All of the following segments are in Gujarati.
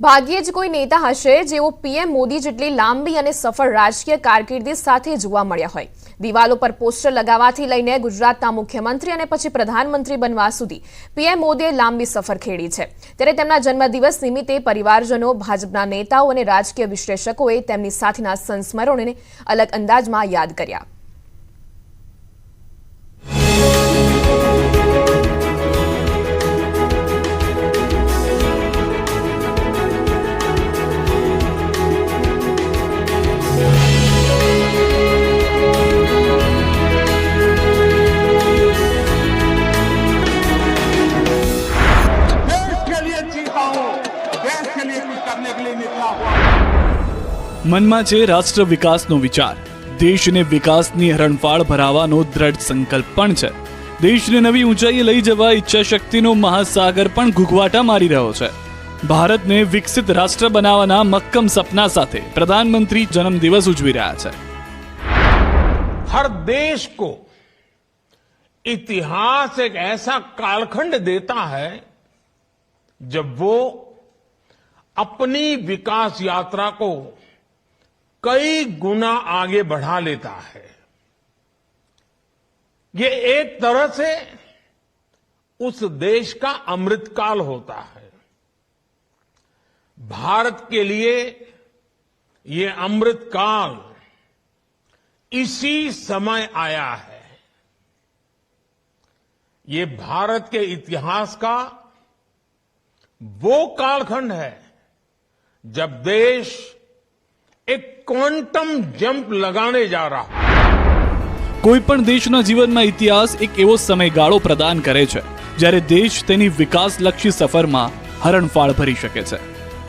ભાગ્યે જ કોઈ નેતા હશે જેઓ પીએમ મોદી જેટલી લાંબી અને સફળ રાજકીય કારકિર્દી સાથે જોવા મળ્યા હોય। દિવાલો પર પોસ્ટર લગાવવાથી લઈને ગુજરાતના મુખ્યમંત્રી અને પછી પ્રધાનમંત્રી બનવા સુધી પીએમ મોદીએ લાંબી સફર ખેડી છે। ત્યારે તેમના જન્મદિવસ નિમિત્તે પરિવારજનો, ભાજપના નેતાઓ અને રાજકીય વિશ્લેષકોએ તેમની સાથેના સંસ્મરણોને અલગ અંદાજમાં યાદ કર્યા। મનમાં છે રાષ્ટ્ર વિકાસનો વિચાર, દેશને વિકાસની હરણફાળ ભરાવવાનો દ્રઢ સંકલ્પ પણ છે। દેશને નવી ઊંચાઈએ લઈ જવા ઈચ્છા શક્તિનો મહાસાગર પણ ઘૂઘવાટા મારી રહ્યો છે। ભારતને વિકસિત રાષ્ટ્ર બનાવવાના મક્કમ સપના સાથે પ્રધાનમંત્રી જન્મદિવસ ઉજવી રહ્યા છે। हर देश को इतिहास एक ऐसा कालखंड देता है जब वो अपनी विकास यात्रा को कई गुना आगे बढ़ा लेता है। ये एक तरह से उस देश का अमृतकाल होता है। भारत के लिए ये अमृतकाल इसी समय आया है। ये भारत के इतिहास का वो कालखंड है जब देश एक क्वांटम जंप लगाने जा रहा है। કોઈ પણ દેશના જીવનમાં ઇતિહાસ એક એવો સમયગાળો પ્રદાન કરે છે જ્યારે દેશ તેની વિકાસલક્ષી સફરમાં હરણફાળ ભરી શકે છે।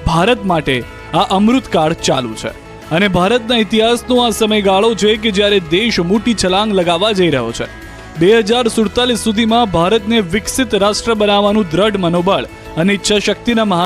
ભારત માટે આ અમૃતકાળ ચાલુ છે અને ભારતના ઇતિહાસનો આ સમયગાળો છે કે જ્યારે દેશ મોટી છલાંગ લગાવવા જઈ રહ્યો છે। 2047 સુધીમાં ભારતને વિકસિત રાષ્ટ્ર બનાવવાનું દ્રઢ મનોબળ અને ઈચ્છા શક્તિના મહા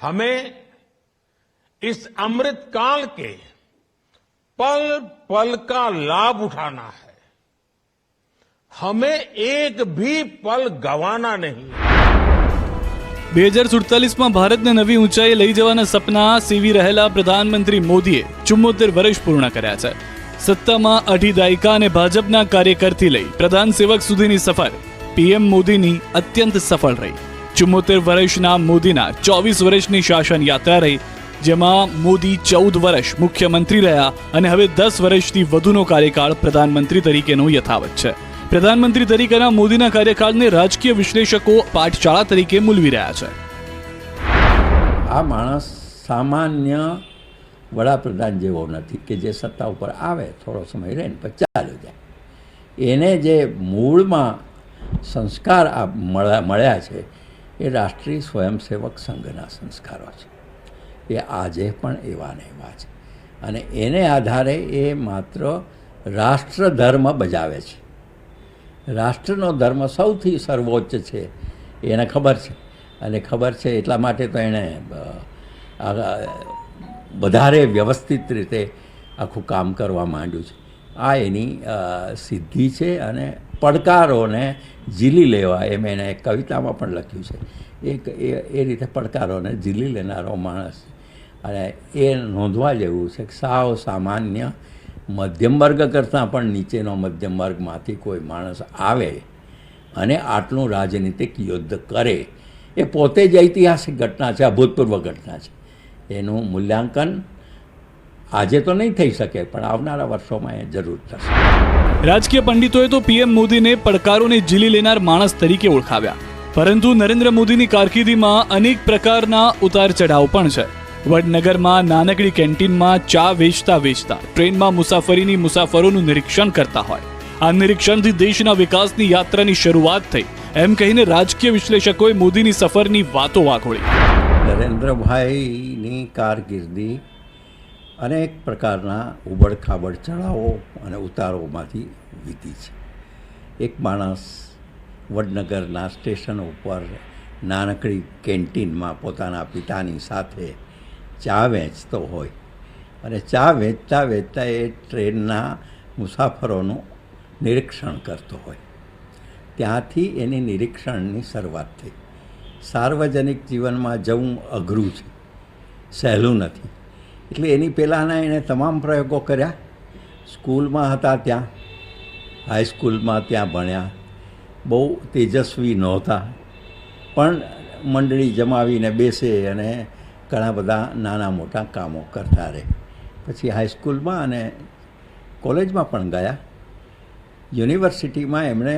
हमें इस अमृतकाल के पल पल का लाभ उठाना है। हमें एक भी पल गंवाना नहीं। 2047માં ભારતને નવી ઊંચાઈએ લઈ જવાના સપના સેવી રહેલા પ્રધાનમંત્રી મોદીએ 74 વર્ષ પૂર્ણ કર્યા છે। સત્તામાં 8 દાયકા અને ભાજપના કાર્યકરથી લઈ પ્રધાન સેવક સુધીની સફર પીએમ મોદીની અત્યંત સફળ રહી। 74 વર્ષના મોદીના 24 વર્ષની શાસન યાત્રા રહી, જેમાં મોદી 14 વર્ષ મુખ્યમંત્રી રહ્યા અને હવે 10 વર્ષથી વધુનો કાર્યકાળ પ્રધાનમંત્રી તરીકેનો યથાવત છે। પ્રધાનમંત્રી તરીકેના મોદીના કાર્યકાળને રાજકીય વિશ્લેષકો પાઠશાળા તરીકે મૂલવી રહ્યા છે। આ માણસ સામાન્ય વડાપ્રધાન જેવો નથી કે જે સત્તા ઉપર આવે, થોડો સમય રહે ને પછી ચાલ્યો જાય। એને જે મૂળમાં સંસ્કાર મળ્યા છે એ રાષ્ટ્રીય સ્વયંસેવક સંઘના સંસ્કારો છે। એ આજે પણ એવા ને એવા છે અને એને આધારે એ માત્ર રાષ્ટ્ર ધર્મ બજાવે છે। રાષ્ટ્રનો ધર્મ સૌથી સર્વોચ્ચ છે એને ખબર છે અને ખબર છે એટલા માટે તો એણે વધારે વ્યવસ્થિત રીતે આખું કામ કરવા માંડ્યું છે। આ એની સિદ્ધિ છે અને પડકારોને ઝીલી લેવા એમ એણે એક કવિતામાં પણ લખ્યું છે। એ રીતે પડકારોને ઝીલી લેનારો માણસ અને એ નોંધવા જેવું છે કે સાવ સામાન્ય મધ્યમ વર્ગ કરતાં પણ નીચેનો મધ્યમ વર્ગમાંથી કોઈ માણસ આવે અને આટલું રાજનીતિક યુદ્ધ કરે એ પોતે જ ઐતિહાસિક ઘટના છે, અભૂતપૂર્વ ઘટના છે। એનું મૂલ્યાંકન આજે તો નહીં થઈ શકે પણ આવનારા વર્ષોમાં એ જરૂર થશે। રાજકીય પંડિતોએ તો પીએમ મોદીને પડકારોને ઝીલી લેનાર માણસ તરીકે ઓળખાવ્યા, પરંતુ નરેન્દ્ર મોદીની કારકિર્દીમાં અનેક પ્રકારના ઉતાર ચઢાવ પણ છે। વડનગરમાં નાનકડી કેન્ટીનમાં ચા વેચતા વેચતા ટ્રેનમાં મુસાફરીની મુસાફરોનું નિરીક્ષણ કરતા હોય। આ નિરીક્ષણથી દેશના વિકાસની યાત્રાની શરૂઆત થઈ એમ કહીને રાજકીય વિશ્લેષકોએ મોદીની સફરની વાતો વાગોળી। નરેન્દ્રભાઈની કારકિર્દી અનેક પ્રકારના ઉબડખાબડ ચઢાવો અને ઉતારોમાંથી વીતી છે. એક માણસ વડનગરના સ્ટેશન ઉપર નાનકડી કેન્ટીનમાં પોતાના પિતાની સાથે ચા વેચતો હોય અને ચા વેચતા વેચતા એ ટ્રેનના મુસાફરોનું નિરીક્ષણ કરતો હોય. ત્યાંથી એની નિરીક્ષણની શરૂઆત થઈ. સાર્વજનિક જીવનમાં જવું અઘરું છે, સહેલું નથી. એટલે એની પહેલાંના એણે તમામ પ્રયોગો કર્યા. સ્કૂલમાં હતા ત્યાં, હાઈસ્કૂલમાં ત્યાં ભણ્યા. બહુ તેજસ્વી નહોતા, પણ મંડળી જમાવીને બેસે અને ઘણા બધા નાના મોટા કામો કરતા રહે. પછી હાઈસ્કૂલમાં અને કોલેજમાં પણ ગયા. યુનિવર્સિટીમાં એમણે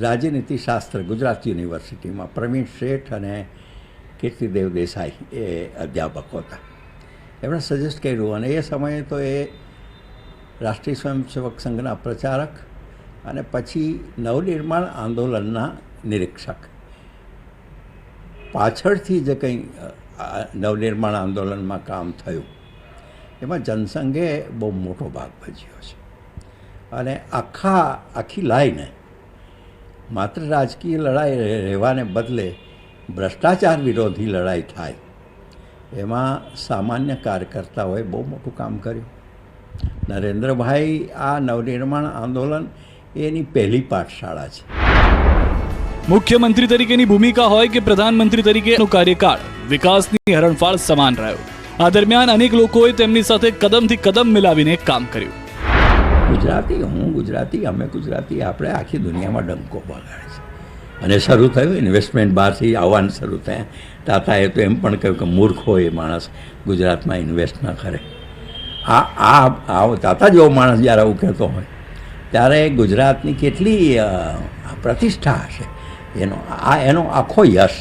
રાજનીતિશાસ્ત્ર, ગુજરાત યુનિવર્સિટીમાં પ્રવીણ શેઠ અને કીર્તિદેવ દેસાઈ એ અધ્યાપકો હતા. એમણે સજેસ્ટ કર્યું અને એ સમયે તો એ રાષ્ટ્રીય સ્વયંસેવક સંઘના પ્રચારક અને પછી નવનિર્માણ આંદોલનના નિરીક્ષક. પાછળથી જે કંઈ નવનિર્માણ આંદોલનમાં કામ થયું એમાં જનસંઘે બહુ મોટો ભાગ ભજવ્યો છે. અને આખી લાઈને માત્ર રાજકીય લડાઈ રહેવાને બદલે ભ્રષ્ટાચાર વિરોધી લડાઈ થાય એમાં સામાન્ય કાર્યકર્તાઓએ બહુ મોટું કામ કર્યું. નરેન્દ્રભાઈ આ નવનિર્માણ આંદોલન એની પહેલી પાઠશાળા છે. મુખ્યમંત્રી તરીકેની ભૂમિકા હોય કે પ્રધાનમંત્રી તરીકેનો કાર્યકાળ વિકાસની હરણફાળ સમાન રહ્યો. આ દરમિયાન અનેક લોકોએ તેમની સાથે કદમથી કદમ મિલાવીને કામ કર્યું. ગુજરાતી, હું ગુજરાતી, અમે ગુજરાતી, આપણે આખી દુનિયામાં ડંકો વગાડે છે. અને શરૂ થયું ઇન્વેસ્ટમેન્ટ બહારથી આવવાનું શરૂ થયા. તાતાએ તો એમ પણ કહ્યું કે મૂર્ખ હોય એ માણસ ગુજરાતમાં ઇન્વેસ્ટ ન કરે. તાતા જેવો માણસ જ્યારે આવું કહેતો હોય ત્યારે ગુજરાતની કેટલી પ્રતિષ્ઠા હશે, એનો આખો યશ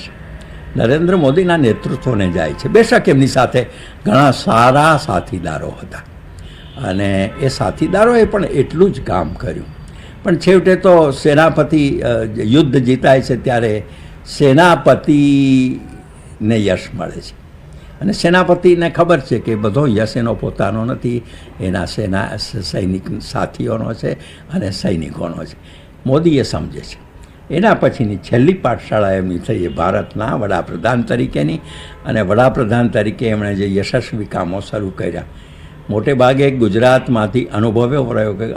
નરેન્દ્ર મોદીના નેતૃત્વને જાય છે. બેશક એમની સાથે ઘણા સારા સાથીદારો હતા અને એ સાથીદારોએ પણ એટલું જ કામ કર્યું. પણ છેવટે તો સેનાપતિ યુદ્ધ જીતાય છે ત્યારે સેનાપતિને યશ મળે છે. અને સેનાપતિને ખબર છે કે બધો યશ એનો પોતાનો નથી, એના સૈનિક સાથીઓનો છે અને સૈનિકોનો છે. મોદી એ સમજે છે. એના પછીની છેલ્લી પાઠશાળા એમની થઈ એ ભારતના વડાપ્રધાન તરીકેની. અને વડાપ્રધાન તરીકે એમણે જે યશસ્વી કામો શરૂ કર્યા, મોટે ભાગે ગુજરાતમાંથી અનુભવ્યો રહ્યો કે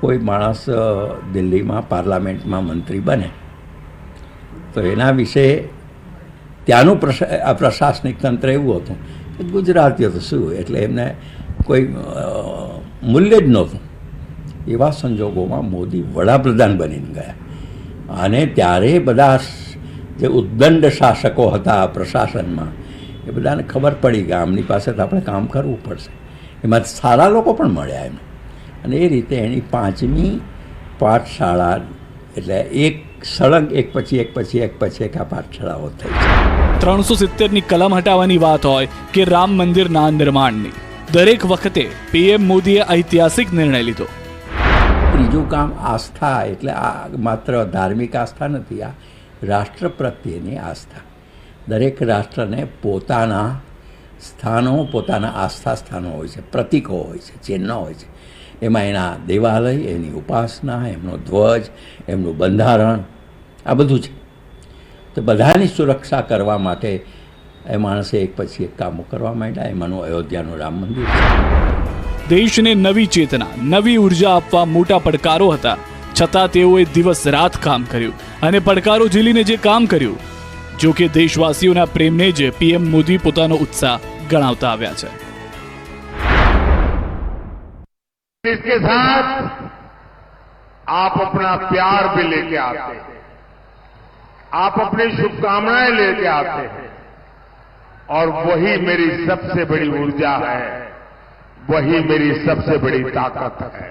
કોઈ માણસ દિલ્હીમાં પાર્લામેન્ટમાં મંત્રી બને તો એના વિશે ત્યાંનું પ્રશાસનિક તંત્ર એવું હતું કે ગુજરાતીઓ તો શું, એટલે એમને કોઈ મૂલ્ય જ નહોતું. એવા સંજોગોમાં મોદી વડાપ્રધાન બનીને ગયા અને ત્યારે બધા જે ઉદ્દંડ શાસકો હતા પ્રશાસનમાં એ બધાને ખબર પડી કે આમની પાસે તો આપણે કામ કરવું પડશે. એમાં સારા લોકો પણ મળ્યા એમને. અને એ રીતે એની 5મી પાઠશાળા, એટલે એક સળંગ એક પછી એક આ પાઠશાળાઓ થઈ છે. 370ની કલમ હટાવવાની વાત હોય કે રામ મંદિરના નિર્માણની, દરેક વખતે પીએમ મોદીએ ઐતિહાસિક નિર્ણય લીધો. ત્રીજું કામ આસ્થા, એટલે આ માત્ર ધાર્મિક આસ્થા નથી, આ રાષ્ટ્ર પ્રત્યેની આસ્થા. દરેક રાષ્ટ્રને પોતાના સ્થાનો, પોતાના આસ્થા સ્થાનો હોય છે, પ્રતીકો હોય છે, ચિહ્નો હોય છે. એમાં એના દેવાલય, એની ઉપાસના, એમનો ધ્વજ, એમનું બંધારણ, આ બધું છે. તો બધાની સુરક્ષા કરવા માટે એ માણસે એક પછી એક કામો કરવા માંડ્યા. એમાંનું અયોધ્યાનું રામ મંદિર છે. દેશને નવી ચેતના, નવી ઉર્જા આપવા મોટા પડકારો હતા, છતાં તેઓએ દિવસ રાત કામ કર્યું અને પડકારો ઝીલીને જે કામ કર્યું, જો કે દેશવાસીઓના પ્રેમને જ પીએમ મોદી પોતાનો ઉત્સાહ ગણાવતા આવ્યા છે. इसके साथ आप अपना प्यार भी लेके आते हैं, आप अपनी शुभकामनाएं लेके आते हैं और वही मेरी सबसे बड़ी ऊर्जा है, वही मेरी सबसे बड़ी ताकत है.